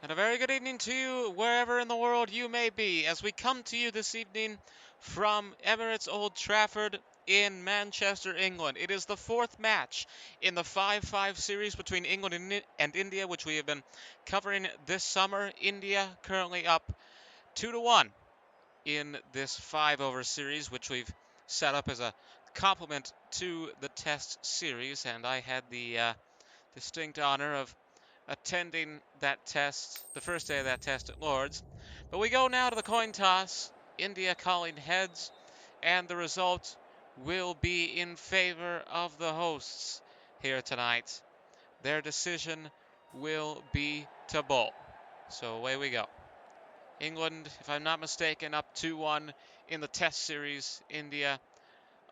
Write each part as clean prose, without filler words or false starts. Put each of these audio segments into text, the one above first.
And a very good evening to you, wherever in the world you may be, as we come to you this evening from Emirates Old Trafford in Manchester, England. It is the fourth match in the 5-5 series between England and India, which we have been covering this summer. India currently up 2-1 in this 5-over series, which we've set up as a complement to the Test series, and I had the distinct honor of attending that test, the first day of that test at Lord's. But we go now to the coin toss. India calling heads, and the result will be in favor of the hosts here tonight. Their decision will be to bowl. So away we go. England, if I'm not mistaken, up 2-1 in the test series. India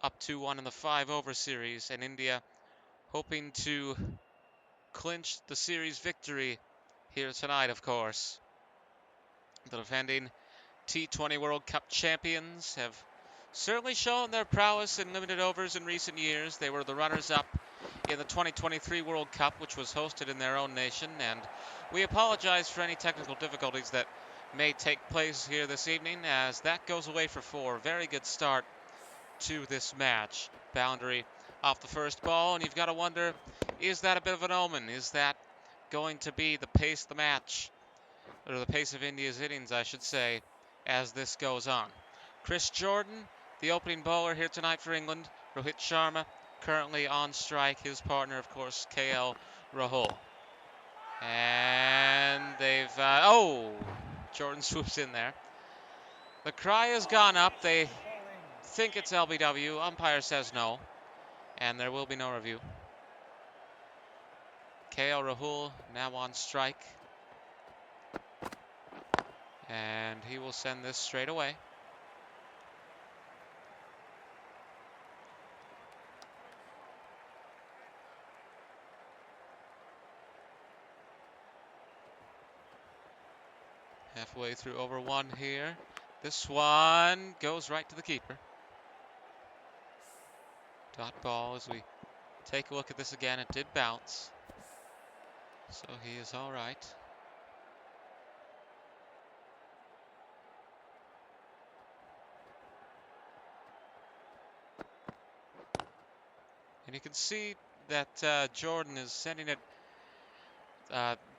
up 2-1 in the 5-over series, and India hoping to clinch the series victory here tonight, of course. The defending T20 World Cup champions have certainly shown their prowess in limited overs in recent years. They were the runners-up in the 2023 World Cup, which was hosted in their own nation, and we apologize for any technical difficulties that may take place here this evening, as that goes away for four. Very good start to this match. Boundary off the first ball, and you've got to wonder, is that a bit of an omen? Is that going to be the pace of the match, or the pace of India's innings, I should say, as this goes on? Chris Jordan, the opening bowler here tonight for England. Rohit Sharma currently on strike. His partner, of course, KL Rahul. And they've, Jordan swoops in there. The cry has gone up. They think it's LBW. Umpire says no, and there will be no review. KL Rahul now on strike, and he will send this straight away. Halfway through over one here. This one goes right to the keeper. Dot ball as we take a look at this again. It did bounce, so he is all right. And you can see that Jordan is sending it,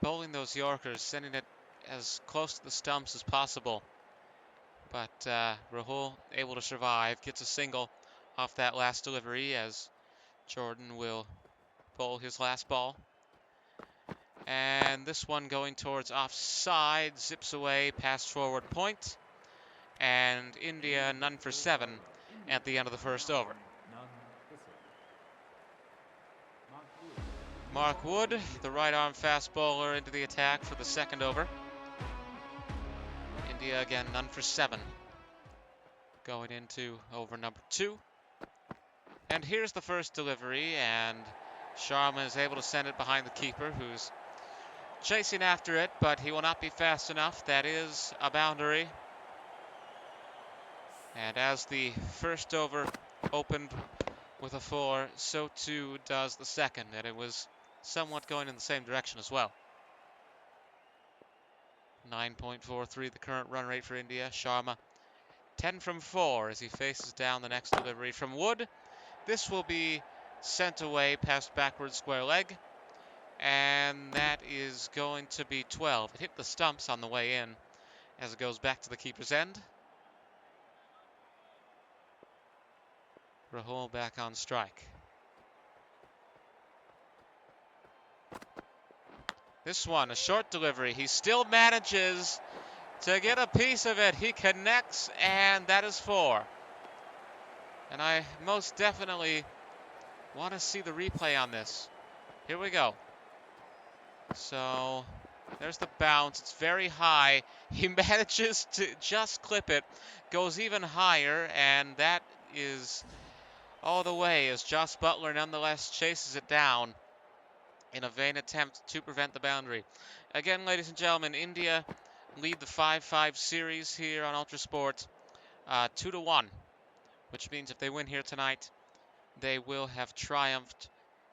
bowling those Yorkers, sending it as close to the stumps as possible. But Rahul able to survive, gets a single off that last delivery as Jordan will bowl his last ball. And this one going towards offside, zips away past forward point. And India none for 7 at the end of the first over. Mark Wood, the right arm fast bowler, into the attack for the second over. India again none for 7 going into over number 2. And here's the first delivery, and Sharma is able to send it behind the keeper, who's chasing after it, but he will not be fast enough. That is a boundary. And as the first over opened with a 4, so too does the second, and it was somewhat going in the same direction as well. 9.43 the current run rate for India. Sharma 10 from 4 as he faces down the next delivery from Wood. This will be sent away past backward square leg, and that is going to be 12. It hit the stumps on the way in as it goes back to the keeper's end. Rahul back on strike. This one, a short delivery. He still manages to get a piece of it. He connects, and that is 4. And I most definitely want to see the replay on this. Here we go. So there's the bounce. It's very high. He manages to just clip it. Goes even higher, and that is all the way as Jos Buttler nonetheless chases it down in a vain attempt to prevent the boundary. Again, ladies and gentlemen, India lead the 5-5 series here on Ultrasport 2-1, which means if they win here tonight, they will have triumphed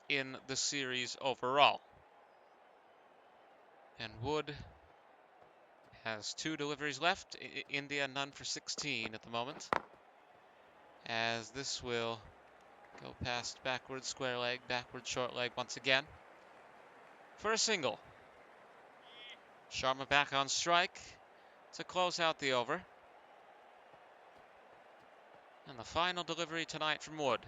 in the series overall. And Wood Has 2 deliveries left. India none for 16 at the moment. As this will go past backward square leg, backward short leg once again. For a single. Sharma back on strike to close out the over. And the final delivery tonight from Wood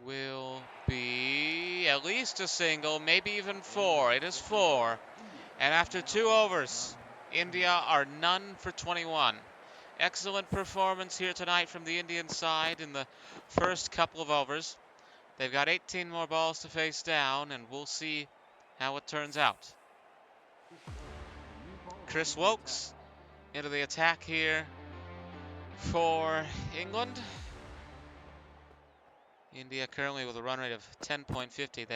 will be at least a single, maybe even 4. It is 4. And after 2 overs, India are none for 21. Excellent performance here tonight from the Indian side in the first couple of overs. They've got 18 more balls to face down, and we'll see how it turns out. Chris Wokes into the attack here for England. India currently with a run rate of 10.50.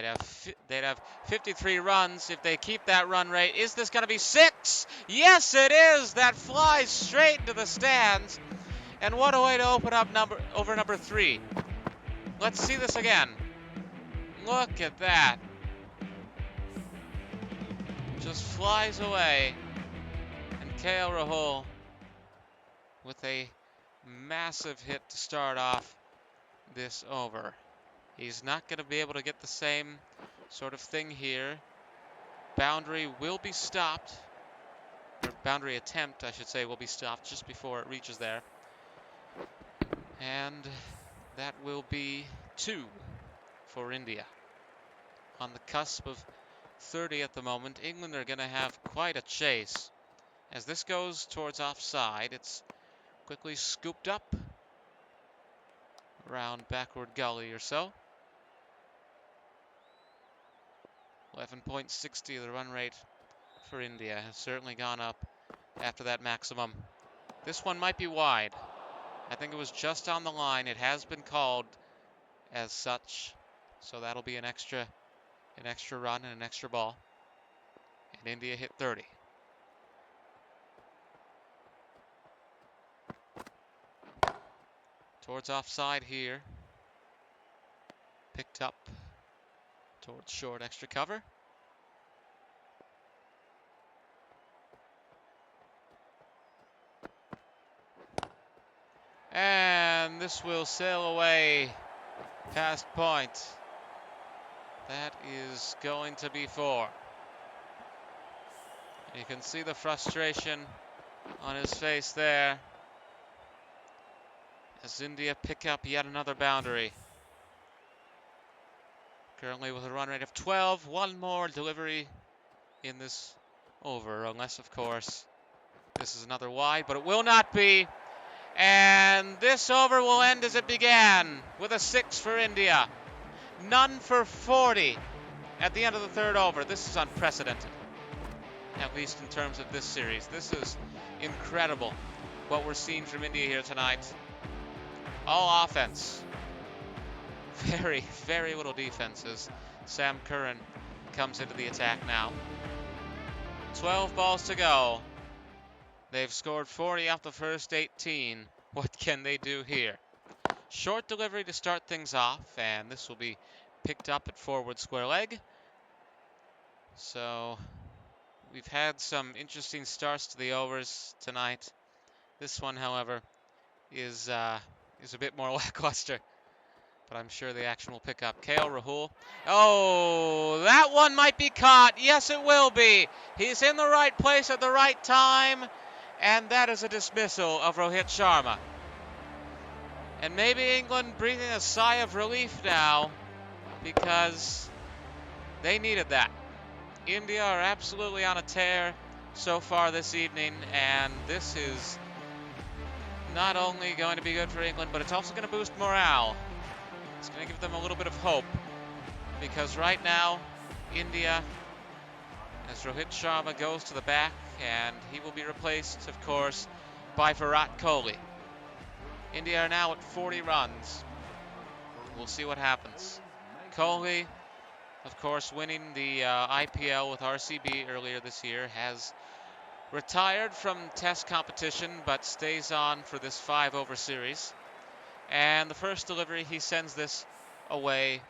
They'd have 53 runs if they keep that run rate. Is this going to be 6? Yes, it is. That flies straight into the stands. And what a way to open up over number 3. Let's see this again. Look at that. Just flies away. And KL Rahul with a massive hit to start off this over. He's not going to be able to get the same sort of thing here. Boundary will be stopped. Or boundary attempt, I should say, will be stopped just before it reaches there. And that will be 2 for India. On the cusp of 30 at the moment. England are going to have quite a chase. As this goes towards offside, it's quickly scooped up around backward gully or so. 11.60 the run rate for India has certainly gone up after that maximum. This one might be wide. I think it was just on the line. It has been called as such, so that'll be an extra run and an extra ball. And India hit 30. Towards offside here. Picked up towards short extra cover. And this will sail away past point. That is going to be 4. You can see the frustration on his face there as India pick up yet another boundary. Currently with a run rate of 12. One more delivery in this over, unless, of course, this is another wide, but it will not be. And this over will end as it began, with a 6 for India. None for 40 at the end of the 3rd over. This is unprecedented, at least in terms of this series. This is incredible, what we're seeing from India here tonight. All offense. Very, very little defense as Sam Curran comes into the attack now. 12 balls to go. They've scored 40 off the first 18. What can they do here? Short delivery to start things off, and this will be picked up at forward square leg. So we've had some interesting starts to the overs tonight. This one, however, is a bit more lackluster. But I'm sure the action will pick up. KL Rahul. Oh, that one might be caught. Yes, it will be. He's in the right place at the right time. And that is a dismissal of Rohit Sharma. And maybe England breathing a sigh of relief now, because they needed that. India are absolutely on a tear so far this evening, and this is not only going to be good for England, but it's also going to boost morale. It's going to give them a little bit of hope, because right now, India, as Rohit Sharma goes to the back, and he will be replaced, of course, by Virat Kohli. India are now at 40 runs. We'll see what happens. Kohli, of course, winning the IPL with RCB earlier this year, has retired from Test competition, but stays on for this 5-over series. And the first delivery, he sends this away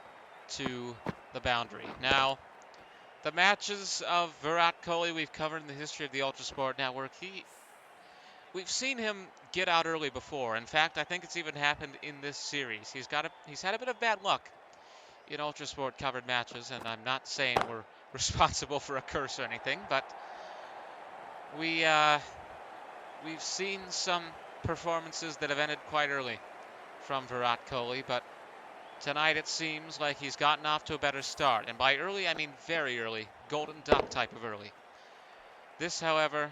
to the boundary. Now, The matches of Virat Kohli we've covered in the history of the Ultra Sport Network. We've seen him get out early before. In fact, I think it's even happened in this series. He's had a bit of bad luck in Ultra Sport covered matches, and I'm not saying we're responsible for a curse or anything, but we've seen some performances that have ended quite early from Virat Kohli, but tonight it seems like he's gotten off to a better start. And by early, I mean very early, golden duck type of early. This, however,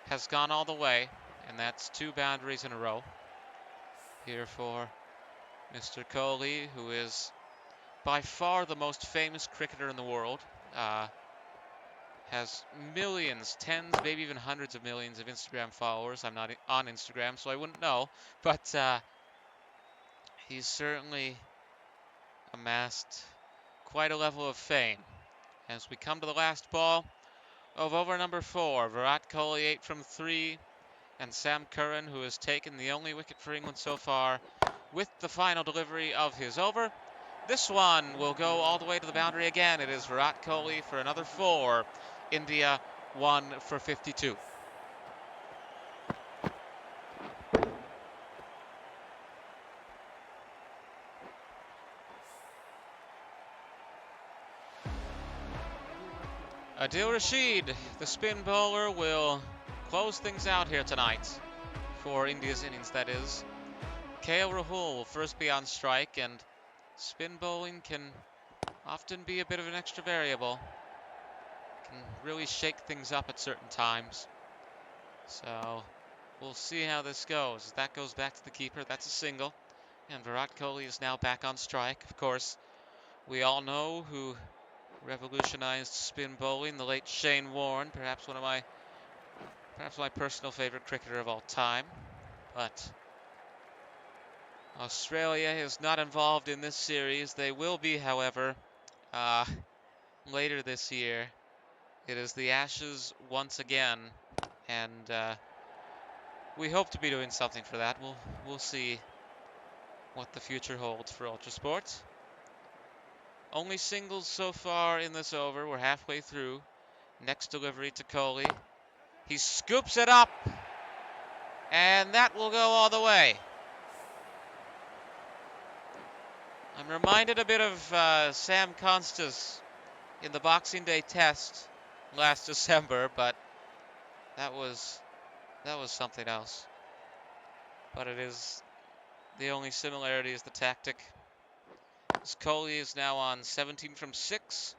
has gone all the way, and that's 2 boundaries in a row here for Mr. Kohli, who is by far the most famous cricketer in the world. Has millions, tens, maybe even hundreds of millions of Instagram followers. I'm not on Instagram, so I wouldn't know, but he's certainly amassed quite a level of fame. As we come to the last ball of over number 4, Virat Kohli 8 from 3, and Sam Curran, who has taken the only wicket for England so far, with the final delivery of his over. This one will go all the way to the boundary again. It is Virat Kohli for another 4. India 1 for 52. Adil Rashid, the spin bowler, will close things out here tonight for India's innings, that is. KL Rahul will first be on strike, and spin bowling can often be a bit of an extra variable. Can really shake things up at certain times. So we'll see how this goes. That goes back to the keeper. That's a single. And Virat Kohli is now back on strike. Of course, we all know who revolutionized spin bowling, the late Shane Warne, perhaps my personal favorite cricketer of all time. But Australia is not involved in this series. They will be, however, later this year. It is the Ashes once again, and we hope to be doing something for that. We'll see what the future holds for Ultra Sports. Only singles so far in this over. We're halfway through. Next delivery to Kohli. He scoops it up, and that will go all the way. I'm reminded a bit of Sam Constas in the Boxing Day Test last December, but that was something else. But it is the only similarity is the tactic. As Kohli is now on 17 from 6.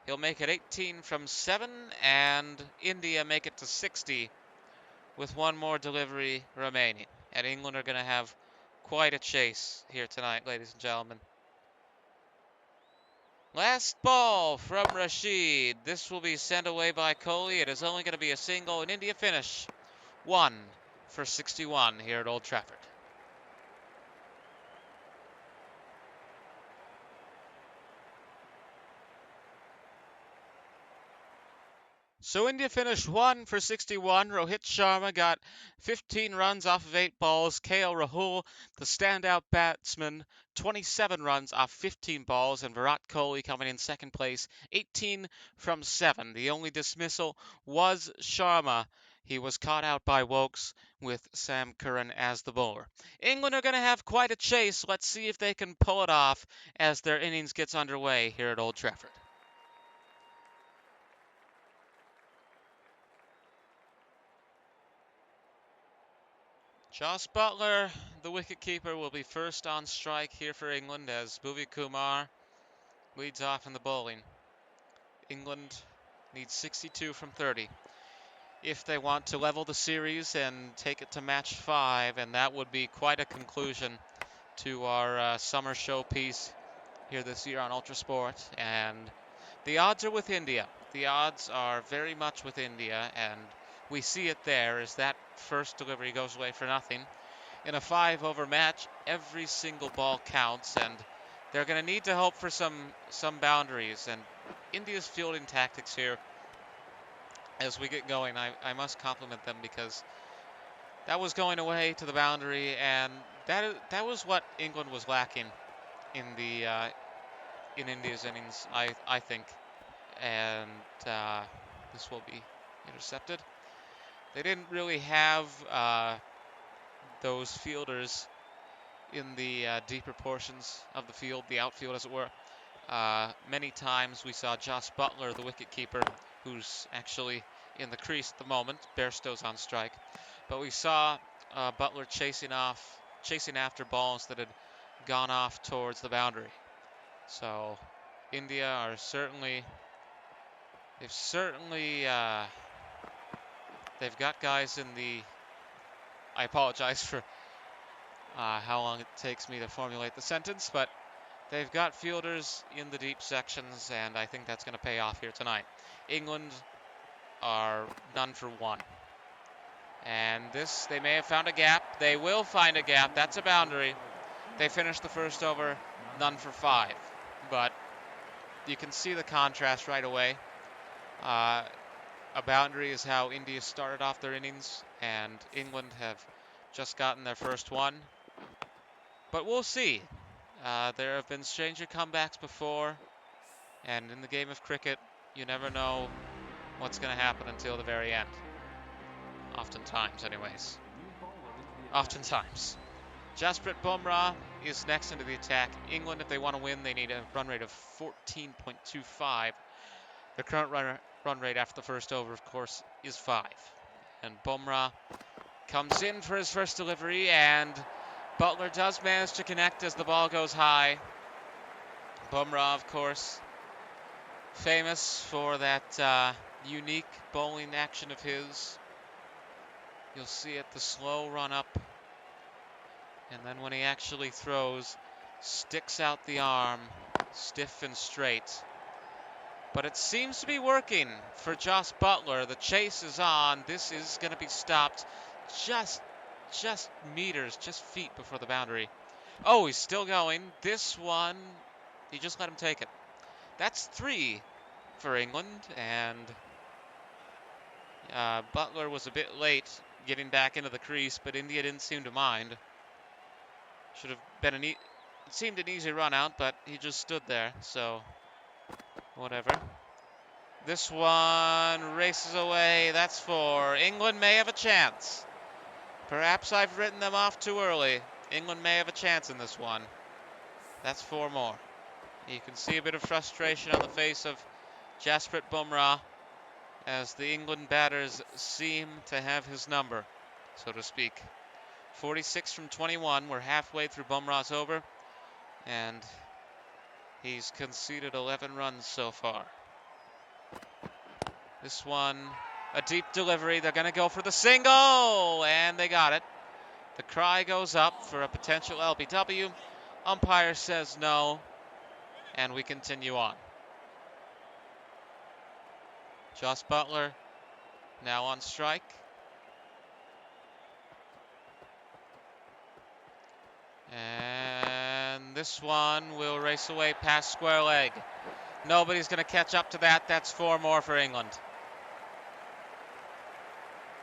He'll make it 18 from 7, and India make it to 60 with one more delivery remaining. And England are going to have quite a chase here tonight, ladies and gentlemen. Last ball from Rashid. This will be sent away by Kohli. It is only going to be a single, and India finish 1 for 61 here at Old Trafford. So India finished 1 for 61. Rohit Sharma got 15 runs off of 8 balls. KL Rahul, the standout batsman, 27 runs off 15 balls. And Virat Kohli coming in second place, 18 from 7. The only dismissal was Sharma. He was caught out by Wokes with Sam Curran as the bowler. England are going to have quite a chase. Let's see if they can pull it off as their innings gets underway here at Old Trafford. Jos Buttler, the wicketkeeper, will be first on strike here for England as Bhuvi Kumar leads off in the bowling. England needs 62 from 30 if they want to level the series and take it to match 5, and that would be quite a conclusion to our summer showpiece here this year on Ultra Sport. And the odds are with India. The odds are very much with India, and we see it there as that first delivery goes away for nothing. In a 5-over match, every single ball counts, and they're going to need to hope for some boundaries. And India's fielding tactics here, as we get going, I must compliment them, because that was going away to the boundary, and that was what England was lacking in India's innings, I think. and this will be intercepted. They didn't really have those fielders in the deeper portions of the field, the outfield as it were. Many times we saw Josh Butler, the wicketkeeper, who's actually in the crease at the moment. Bairstow's on strike. But we saw Butler chasing after balls that had gone off towards the boundary. So India are they've got guys in the, I apologize for how long it takes me to formulate the sentence, but they've got fielders in the deep sections, and I think that's going to pay off here tonight. England are none for one. And this, they may have found a gap. They will find a gap. That's a boundary. They finished the first over none for 5. But you can see the contrast right away. A boundary is how India started off their innings, and England have just gotten their first one. But we'll see. There have been stranger comebacks before, and in the game of cricket, you never know what's going to happen until the very end. Oftentimes, anyways. Oftentimes. Jasprit Bumrah is next into the attack. England, if they want to win, they need a run rate of 14.25. The current run rate after the first over, of course, is 5. And Bumrah comes in for his first delivery, and Butler does manage to connect as the ball goes high. Bumrah, of course, famous for that unique bowling action of his. You'll see it, the slow run up, and then when he actually throws, sticks out the arm, stiff and straight. But it seems to be working for Josh Butler. The chase is on. This is going to be stopped just meters, just feet before the boundary. Oh, he's still going. This one, he just let him take it. That's 3 for England, and Butler was a bit late getting back into the crease, but India didn't seem to mind. Should have been it seemed an easy run out, but he just stood there, so whatever. This one races away. That's 4. England may have a chance. Perhaps I've written them off too early. England may have a chance in this one. That's 4 more. You can see a bit of frustration on the face of Jasprit Bumrah as the England batters seem to have his number, so to speak. 46 from 21. We're halfway through Bumrah's over, and he's conceded 11 runs so far. This one, a deep delivery. They're going to go for the single, and they got it. The cry goes up for a potential LBW. Umpire says no, and we continue on. Josh Butler now on strike. And this one will race away past square leg. Nobody's going to catch up to that. That's 4 more for England.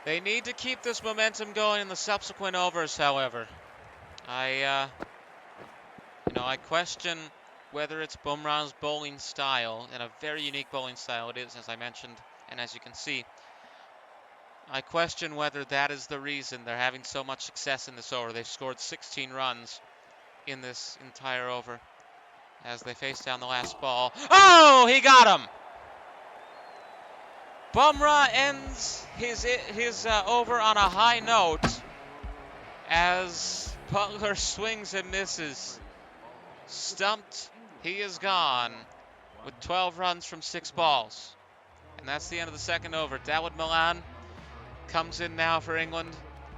They need to keep this momentum going in the subsequent overs, however. I question whether it's Bumrah's bowling style, and a very unique bowling style it is, as I mentioned, and as you can see. I question whether that is the reason they're having so much success in this over. They've scored 16 runs in this entire over as they face down the last ball. Oh, he got him! Bumrah ends his over on a high note as Butler swings and misses. Stumped, he is gone with 12 runs from 6 balls. And that's the end of the second over. Dawid Malan comes in now for England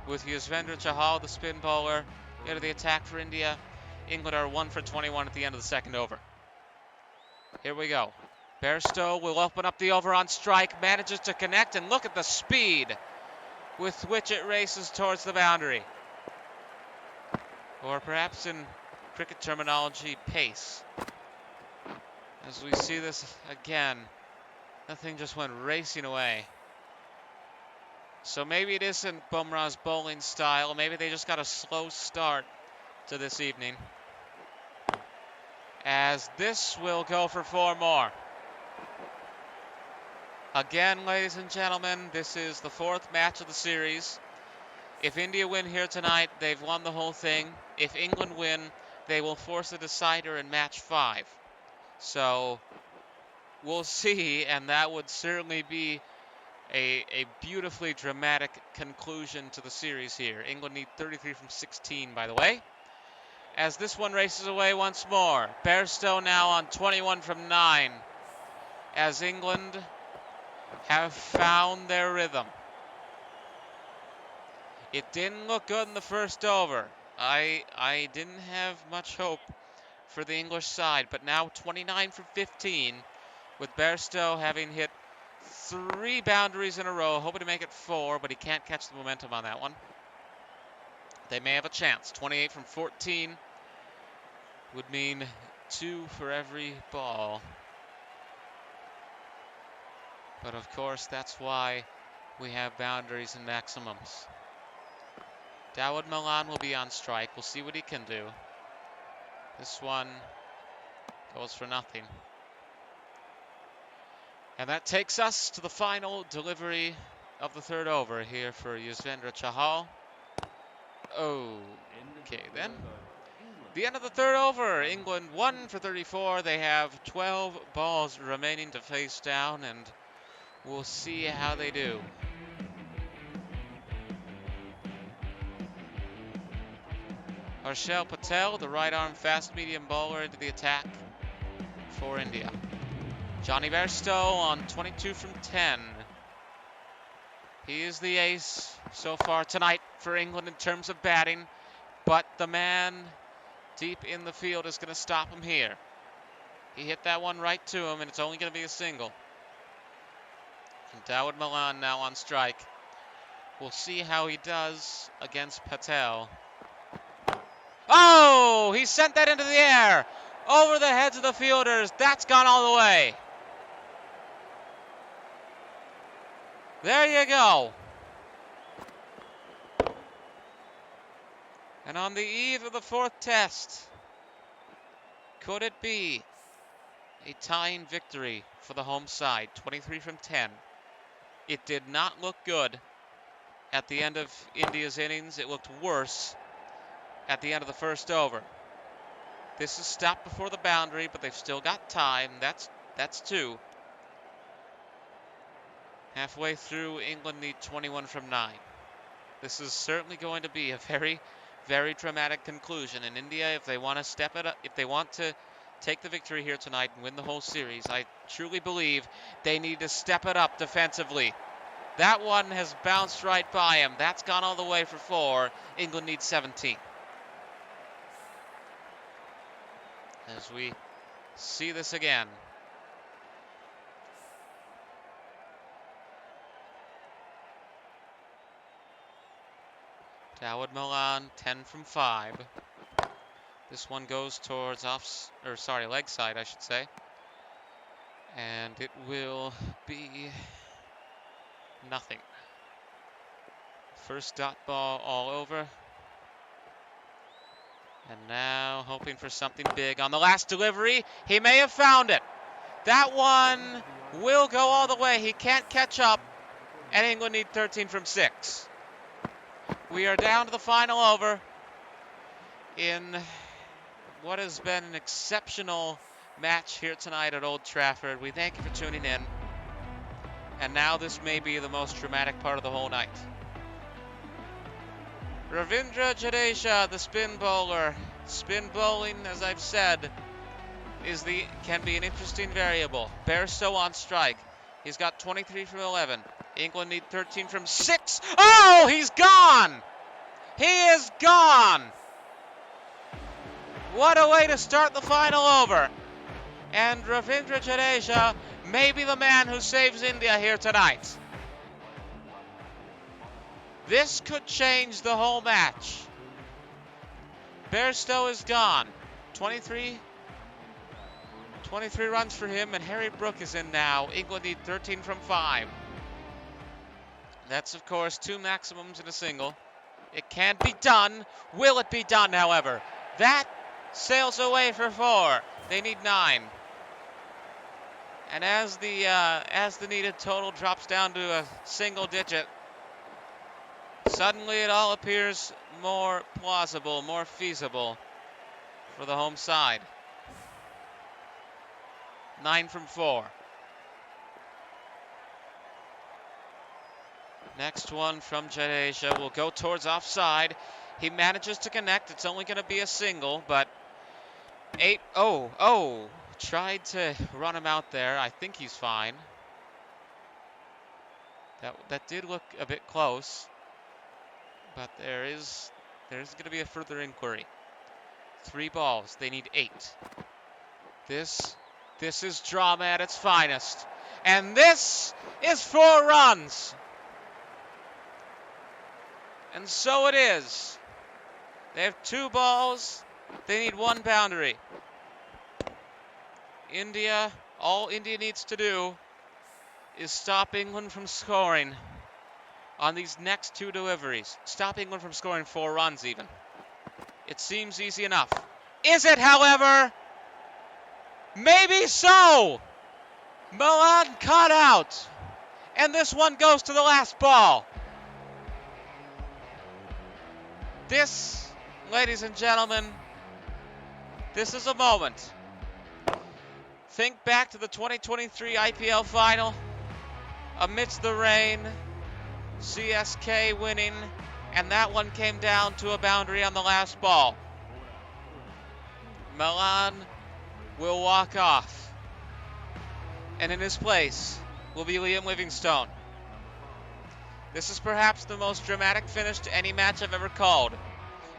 with Yuzvendra Chahal, the spin bowler, into the attack for India. England are 1 for 21 at the end of the second over. Here we go. Bairstow will open up the over on strike, manages to connect, and look at the speed with which it races towards the boundary. Or perhaps in cricket terminology, pace. As we see this again, that thing just went racing away. So maybe it isn't Bumrah's bowling style. Maybe they just got a slow start to this evening. As this will go for 4 more. Again, ladies and gentlemen, this is the 4th match of the series. If India win here tonight, they've won the whole thing. If England win, they will force a decider in match 5. So we'll see, and that would certainly be a beautifully dramatic conclusion to the series here. England need 33 from 16, by the way. As this one races away once more. Bairstow now on 21 from 9. As England have found their rhythm. It didn't look good in the first over. I didn't have much hope for the English side, but now 29 from 15, with Bairstow having hit 3 boundaries in a row, hoping to make it 4, but he can't catch the momentum on that one. They may have a chance. 28 from 14 would mean 2 for every ball. But of course, that's why we have boundaries and maximums. Dawood Malan will be on strike. We'll see what he can do. This one goes for nothing. And that takes us to the final delivery of the 3rd over here for Yuzvendra Chahal. Okay, then. The end of the 3rd over. England 1 for 34. They have 12 balls remaining to face down, and we'll see how they do. Harshal Patel, the right-arm fast-medium bowler, into the attack for India. Johnny Bairstow on 22 from 10. He is the ace so far tonight for England in terms of batting, but the man deep in the field is going to stop him here. He hit that one right to him, and it's only going to be a single. And Dawood Malan now on strike. We'll see how he does against Patel. Oh, he sent that into the air, over the heads of the fielders. That's gone all the way. There you go. And on the eve of the 4th test, could it be a tying victory for the home side? 23 from 10. It did not look good at the end of India's innings. It looked worse at the end of the 1st over. This is stopped before the boundary, but they've still got time. That's 2. Halfway through, England need 21 from 9. This is certainly going to be a very, very dramatic conclusion. In India, if they want to step it up, if they want to take the victory here tonight and win the whole series, I truly believe they need to step it up defensively. That one has bounced right by him. That's gone all the way for 4. England needs 17. As we see this again. Dawood Malan, 10 from 5. This one goes towards leg side, I should say. And it will be nothing. First dot ball all over. And now hoping for something big on the last delivery. He may have found it. That one will go all the way. He can't catch up. And England need 13 from 6. We are down to the final over in what has been an exceptional match here tonight at Old Trafford. We thank you for tuning in. And now this may be the most dramatic part of the whole night. Ravindra Jadeja, the spin bowler. Spin bowling, as I've said, can be an interesting variable. Bairstow on strike. He's got 23 from 11. England need 13 from 6. Oh, he's gone! He is gone! What a way to start the final over. And Ravindra Jadeja may be the man who saves India here tonight. This could change the whole match. Bairstow is gone. 23 runs for him, and Harry Brook is in now. England need 13 from 5. That's, of course, 2 maximums in a single. It can be done. Will it be done, however? That sails away for 4. They need 9. And as the needed total drops down to a single digit, suddenly it all appears more plausible, more feasible for the home side. 9 from 4. Next one from Jadeja will go towards offside. He manages to connect. It's only going to be a single, but 8. Oh, tried to run him out there. I think he's fine. That did look a bit close, but there's going to be a further inquiry. 3 balls. They need 8. This is drama at its finest, and this is 4 runs. And so it is. They have 2 balls. They need 1 boundary. All India needs to do is stop England from scoring on these next 2 deliveries. Stop England from scoring 4 runs even. It seems easy enough. Is it, however? Maybe so. Milan caught out. And this one goes to the last ball. This, ladies and gentlemen, this is a moment. Think back to the 2023 IPL final. Amidst the rain, CSK winning, and that one came down to a boundary on the last ball. Milan will walk off, and in his place will be Liam Livingstone. This is perhaps the most dramatic finish to any match I've ever called.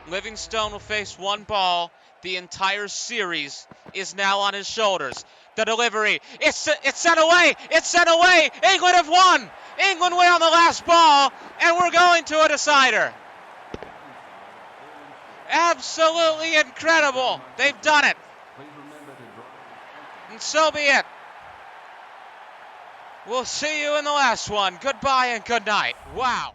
Livingstone will face 1 ball. The entire series is now on his shoulders. The delivery, it's sent away. It's sent away. England have won. England win on the last ball, and we're going to a decider. Absolutely incredible. They've done it. And so be it. We'll see you in the last one. Goodbye and good night. Wow.